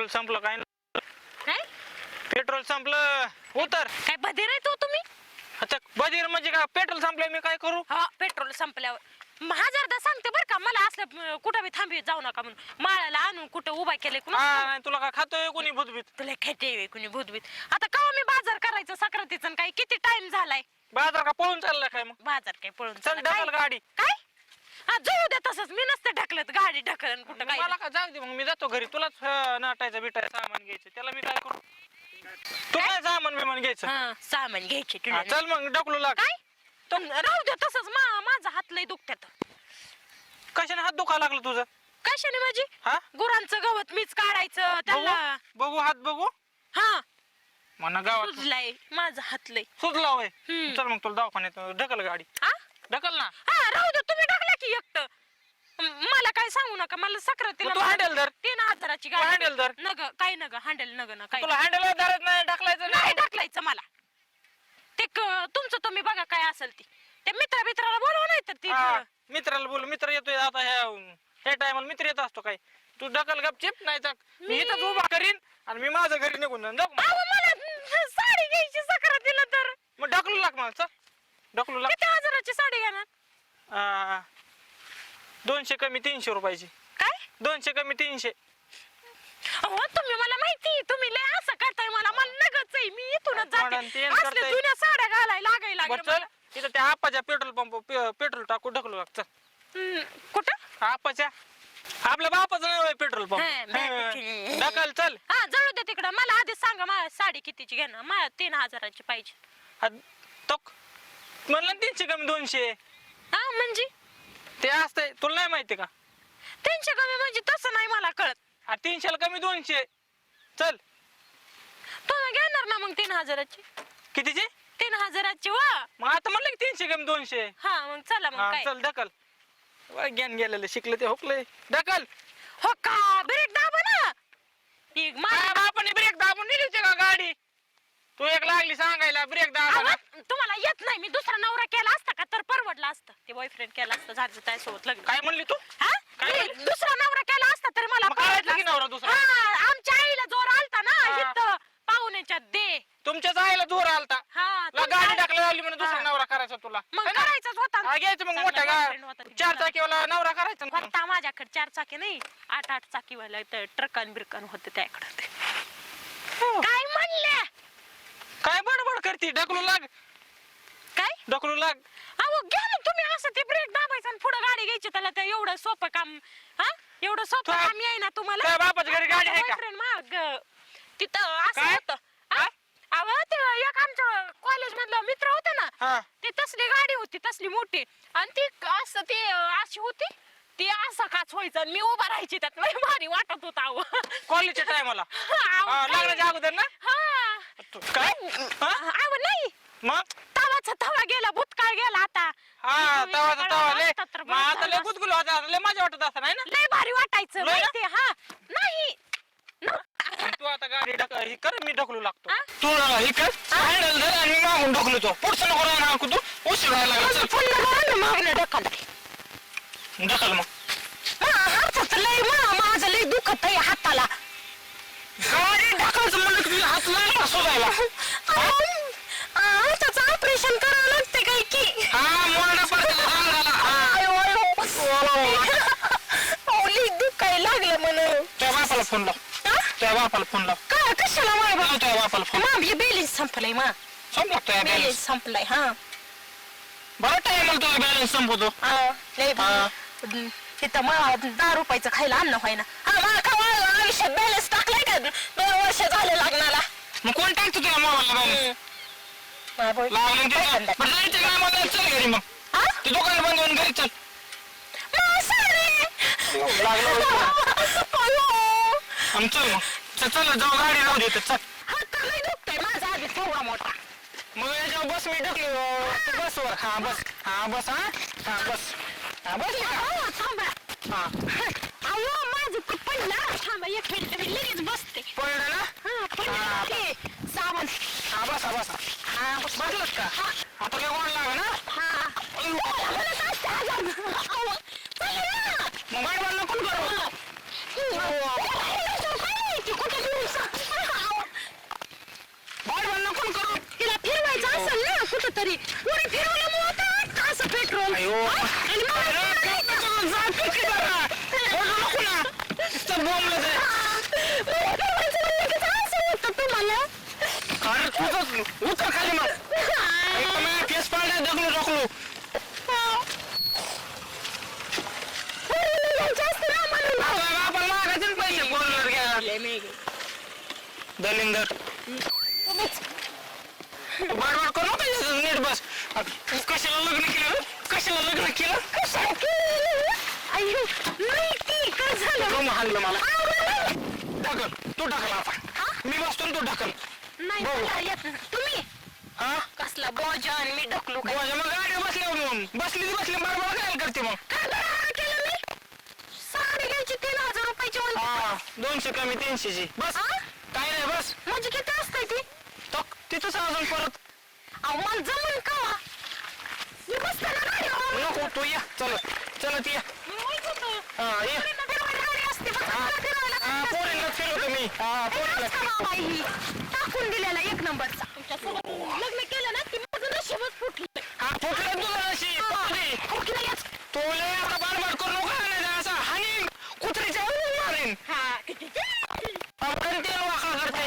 Petrol संपलं काय काय पेट्रोल संपलं उतर काय बधीर आहे तो तुम्ही? अच्छा बधीर म्हणजे काय पेट्रोल संपलं मी काय करू हा पेट्रोल संपल्यावर हजारदा सांगते बरं का मला असलं कुठं बी थांबी जाऊ नका म्हणून माळाला आणून कुठं उभा केले हा तुला काय खातोय कोणी भूतभीत तुला खाते कुणी भूतभीत आता का मी बाजार करायचं सक्रातीचं काय किती टाइम झालाय बाजार का पळून चालला काय मग बाजार काय पळून चल चालला? काय? ढकल गाडी काय हा जाऊ दे तसंच मी नसते ढकलत गाडी ढकलन कुठं काय मला का जाऊ दे मग मी जातो घरी तुलाच नाटायचं बिटायचं सामान घ्यायचं त्याला मी काय करू तू काय सामान बिमान घ्यायचं हा सामान घ्यायचे हा, तुला चल मग ढकलू लाग काय राहू दे तसंच माझा हात लय दुखत्यात कशाने हात दुखा लागलं तुझं कशाने माझी हा गुरांचं गवत मीच काढायचं त्याला बघू हात बघू हा म्हणा गावात सुजलाय माझा हात लय सुजला होय हम्म. चल मग तुला दवाखान्यात ढकल गाडी हा ढकल ना हा राहू दे तुम्ही टाकला की एकटं मला काय सांगू नका मला सक्रातीला मग तू हँडल धर 3000ची तू हँडल धर नग काय नग हँडल नग ना काय तुला हँडल धरत नाही ढकलायचं नाही नाही ढकलायचं मला ते तुमचं तुम्ही बघा काय असेल ती त्या मित्राला बोलवा नाही तर ती हा, मित्राला बोल मित्र येतोय आता ह्या टायमाला मित्र येत असतो काय तू ढकल गपचिप नाही तर मी इथंच उभा करीन आणि मी माझं घरी निघून जाईन. जाऊ का? अहो, मला साडी घ्यायची सक्रातीला तर मग ढकलू लाग मला चल ढकलू लाग किती हजाराची साडी घेणार 200 कमी 300 रुपयाची काय 200 कमी 300 अहो तुम्ही मला माहिती तुम्ही लय असं करताय मला नगच आहे मी इथूनच म्हणून जाते ते असल्या करताय. जुन्या साड्या घालायला लागायला बरं लागल्या चल मला. तिथं त्या आपाच्या पेट्रोल पंप पेट्रोल टाकू ढकलू लाग चल कुठं आपाच्या आपल्या बापाचं नाव आहे पेट्रोल हा, पंप ढकल चल हा जळू दे तिकडं मला आधीच सांगा मला साडी कितीची घेणार मला 3000ची पाहिजे हा, तो म्हणलं ना 300 कमी 200 हा म्हणजे ते असतंय तुला नाही माहिती का 300 कमी म्हणजे तसं नाही मला कळत 300 ला कमी 200 चल तुम्ही घेणार ना मग 3000ची कितीची 3000ची वा मग आता म्हणलं की 300 कमी 200 हा मग चला मग काय चल ढकल ज्ञान गेलेलं शिकलं ते हुकलंय ढकल हो का ब्रेक दाबा ना एक काय बापाने ब्रेक दाबून नेली का गाडी तू एक लागली सांगायला ब्रेक दाबा तुम्हाला येत नाही मी दुसरा नवरा केला असता का तर परवडला असतं ते बॉयफ्रेंड केला असतं झालं त्यासोबत लग्न काय म्हणली तू हा? काय मी म्हणली? दुसरा नवरा केला असता तरी मला मग करायचं परवडलं की असतं. नवरा दुसरा? हा, आमच्या आईला जोर आलता ना हा. इथं पाहुण्याच्या दे तुमच्याच आईला जोर आलता हा तुला तुमच्या गाडी आई- टाकला लावली म्हणून दुसरा हा. नवरा करायचा तुला मग है ना? करायचाच होता ना. हा, घ्यायचं मग चांगला मोठा boyfriend होता का तिचा. 4 चाकीवाला नवरा करायचा ना. होता माझ्याकडे 4 चाकी नाही 8 चाकीवाला ट्रकान बिरकान होते त्याकडे काय म्हणल्या काय बडबड करती ढकलू लाग काय ढकलू लाग अहो घ्या ना तुम्ही असं ते ब्रेक दाबायचं आणि पुढे गाडी घ्यायची त्याला ते एवढं सोपं काम हा एवढं सोपं तुझ्या- काम आहे ना तुम्हाला तुझ्या बापाच्या घरी गाडी आहे का? boyfriend माग तिथं असं काय? होतं हा? अहो ते एक आमच्या कॉलेज मधला मित्र होता ना हा ती तसली गाडी होती तसली मोठी आणि ती असं ते अशी होती ती असं काच व्हायचं आणि मी उभा राहायची त्यात लय भारी वाटत होता अहो कॉलेजच्या टायमाला अहो, लग्नाच्या अगोदर ना हा तू काय हा? अहो नाही मग तवाचा तवा गेला भूतकाळ गेला आता हा तुम्ही तवा सकाळी तवा लय वाजता तर मग आता लय बस गुदगुल होता लय मजा वाटत असं नाही ना लय भारी वाटायचं लय ना? माहिती हा नाही तू आता गाडी ही कर मी ढकलू लागतो हा? तू हे कर हँडल धर आणि मी मागून ढकलू तो पुढचं नको राहणार तू उशीर व्हायला लागला चल. मागणं ढकल ढकल मग हातात लय माझं लय दुखत आहे हाताला गाडी ढकलायचं म्हणलं की तुझ्या हात नाही शोधायला हाताचं ऑपरेशन करावं लागते काय की हा मोडा पडतो अंगाला हा ओली दुखायला लागलं म्हणून त्या बापाला फोन लाव त्या बापाला फोन लाव काय कशाला लाव त्या बापाला फोन मा बॅलेन्स संपलाय मा संपला त्या बॅलेन्स बॅलन्स संपलाय हा बरं टायमाला तुझा बॅलन्स संपवतो लय हा. तिथं मला 10 रुपयाचं खायला अन्न व्हायना हा मला का आयुष्यात बॅलन्स टाकलाय का 2 वर्ष झाले लग्नाला मग कोण टाकतो तुझ्या मोबाईलला बॅलन्स लावलं तिथं बरं जायचं का मला चल घरी मग ते दुकान बंद होऊन घरी चल आणि चल मग चल जाऊ गाडी राहू दे चल माझा आधी केवढा मोठा मग याच्यावर बस मी ढकलो तू बसवर हा बस हा बस हा बस हा बस थांबा हा अयो माझं पडलं थांबा एक मिनिट मी लगेच बसते पडलं ना हा पडलं साबण हा बस हा बस हा बसलंच का आता काय कोण लावा ना मग गाडी बंद नको करू दलिंदर तुम्हीच बारबार करू नका नीट बस. कशाला लग्न केलं? कशाला लग्न केलं? कशाला केलं? अय्यो, नाही ती काय झालं? कम हाणलं मला. ढकल तू ढकल आता. मी बसतो आणि तू ढकल. नाही बघू. मला येत नाही. तुम्ही हा कसला बोजन मी ढकलू काय? माझ्या मग गाडी बसली बारबार काय करते मग? काय बरं केलं मी? साडी घ्यायची 3000 रुपयाची म्हणते. हा 200 कमी 300ची बस. हा? काय नाही बस. म्हणजे किती असते ती? तिथंच अजून परत अहो मला जमून का? मी बसते ना गाडीवर. नको तू या चलत या. मी माहित होतं. हा ये. पोरींना फिरवायला गाडी असते बघ. मला फिरवायला हा गाडी असते. पोरीला फिरवतो मी. हा पोरीला तेच का बाबा ही? टाकून दिलेला एक नंबरचा. तुमच्यासोबत लग्न केलं ना की माझं नशीबच फुटलं. हा फुटलं तुला अशी फुटलं याच. तो लय आता बारबार करू नका नाही असं हानी कुत्रीच्या उडी मारेन. हा किती आपण ते वाका करते.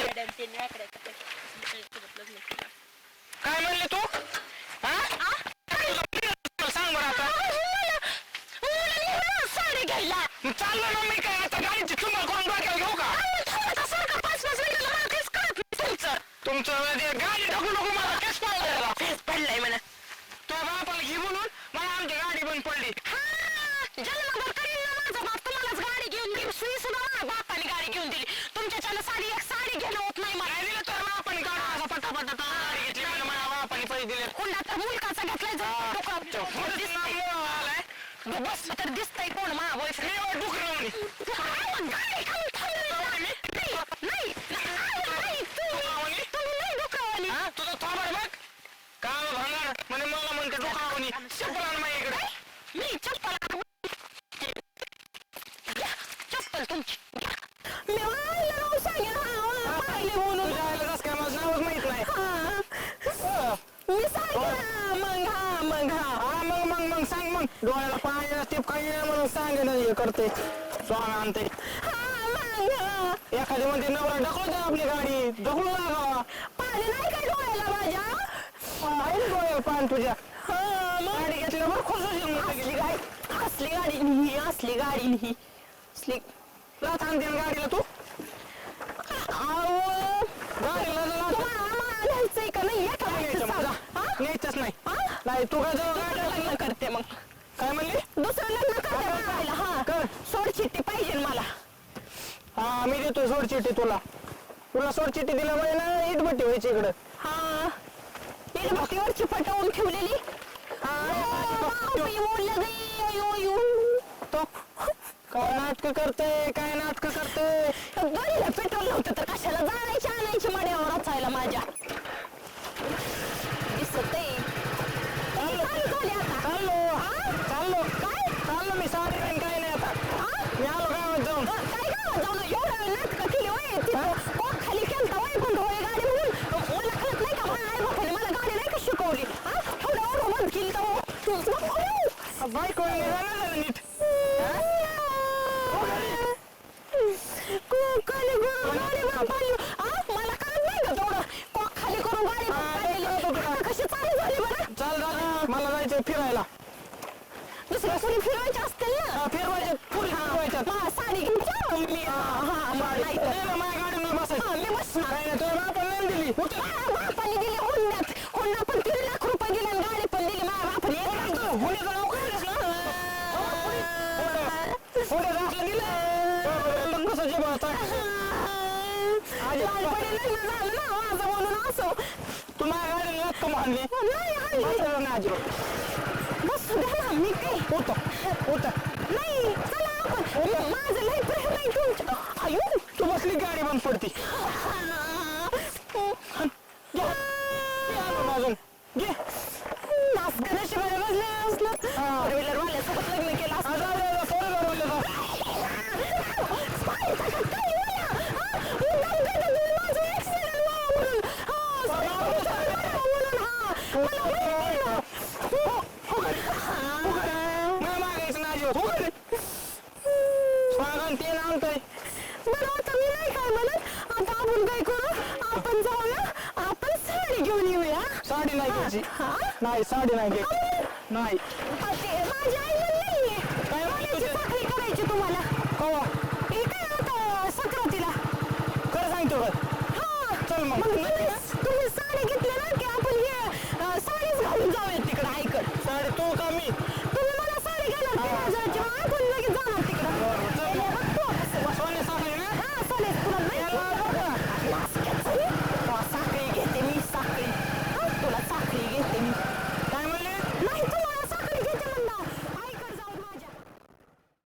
काय म्हणले तू? हा तुला सांग बरं आता. साडी घ्यायला चाललो ना मी काय आता गाडीची तुम्हाला कोण डोक्याला घेऊ का? तुमचं गाडी ढकलू नको मला केस पडला पडलाय म्हणा. तो बापाला घे म्हणून मला आमची गाडी बंद पडली. जन्मभर करीन ना माझा बाप तुम्हालाच गाडी घेऊन दिली. सुई सुद्धा माझ्या बापाने गाडी घेऊन दिली. तुमच्याच्यानं एक साडी घेणं होत नाही मला. काय दिलं तर बापाने गाडी असा पटापटा गाडी घेतली म्हणून मला बापाने पैसे दिले. हुंडा तर मुलकाचा घेतलाय बस तर दिसतंय कोण मा बॉयफ्रेंड तुझं थोबाड बघ काय भांगड म्हणे मला म्हणते डोकावणी चप्पल आण माझ्याकडे. मी चप्पल तुमची मी सांगेन म्हणून तुझ्या आईला कसं काय माझं नावच माहित नाही. मी सांगेन मग सांग मग डोळ्याला पाणी टिप काही नाही म्हणून सांगे ना हे करते स्वामी आणते. एखादी म्हणते नवरा ढकलू द्या आपली गाडी ढकलू लागावा. पाणी नाही काय डोळ्याला माझ्या आहे डोळ्याला पाणी तुझ्या. गाडी घेतल्यावर खुश होशील मग असली गाडी असली गाडी नाही असली गाडी नाही असली लाथ आणते ना गाडीला तू. गाडीला न्यायचंय का नाही न्यायचंच नाही. नाही तू काय जवळ दुसरं लग्न करते मग काय म्हणली? दुसरं लग्न करते हा कर. सोड चिठ्ठी पाहिजे मला. हा मी देतोय सोड चिठ्ठी तुला. तुला सोड चिठ्ठी दिल्यामुळे ना इटभट्टी व्हायची इकडं. हा भक्तीवरची पटवून ठेवलेली. तो काय नाटक करते गाडीला पेट्रोल नव्हतं तर कशाला जायची आणायची मड्यावर वाचायला माझ्या दिसत चाललो मी साडी नाही काय नाही आता. मी आलो गावात जाऊन. काय गावात जाऊन एवढं नाटकं केली होय तिथं कोण खाली केलता होय पण होय गाडी म्हणून मला कळत नाही का माझ्या आई बापाने मला गाडी नाही का शिकवली एवढं एवढं बंद केली तर बाईक झालं नीट. मला कळत नाही का तेवढं कॉक खाली करून गाडी कशी चालू झाली बरं. चाल मला जायचं फिरायला. दुसऱ्या कोणी फिरवायचे असतील ना फिरवायचे पुरी फिरवायच्यात. साडी घ्यायची मी माझ्या गाडीवर बसायचं. मी बसणार नाही तुझ्या बापाने नाही दिली. बापाने दिली हुंड्यात हुंडा पण 3 लाख रुपये दिले आणि गाडी पण दिली माझ्या बापाने. हुंड्याचं नाव काय हुंड्याचं असलं दिलं कसं जेवायचं लग्न झालं ना माझं म्हणून असं तू माझ्या गाडीला नक्क मानली नाही बसू द्या ना मी काही होत नाही चला आपण माझं लई प्रेम नाही तुमच्या आयु तू बसली गाडी बंद पडती. अजून घे नशिबाने बसले असलं फोर व्हीलर वाल्यासोबत लग्न केलं मागायचं ना अजिबात स्वागन ते आणतोय. बरं आता मी नाही काय म्हणत आता आपण काय करू आपण जाऊया आपण साडी घेऊन येऊया. साडी नाही घ्यायची. नाही साडी नाही घ्यायची. नाही माझी आई म्हणली काय म्हणायची चाकरी करायची तुम्हाला कवा हे काय आता 17 खरं सांगतो का चल मग तुम्ही साडी घेतली ना की आपण हे साडीच घालून जाऊया तिकडे ऐकत साडी तू का मी तुम्ही मला साडी घाला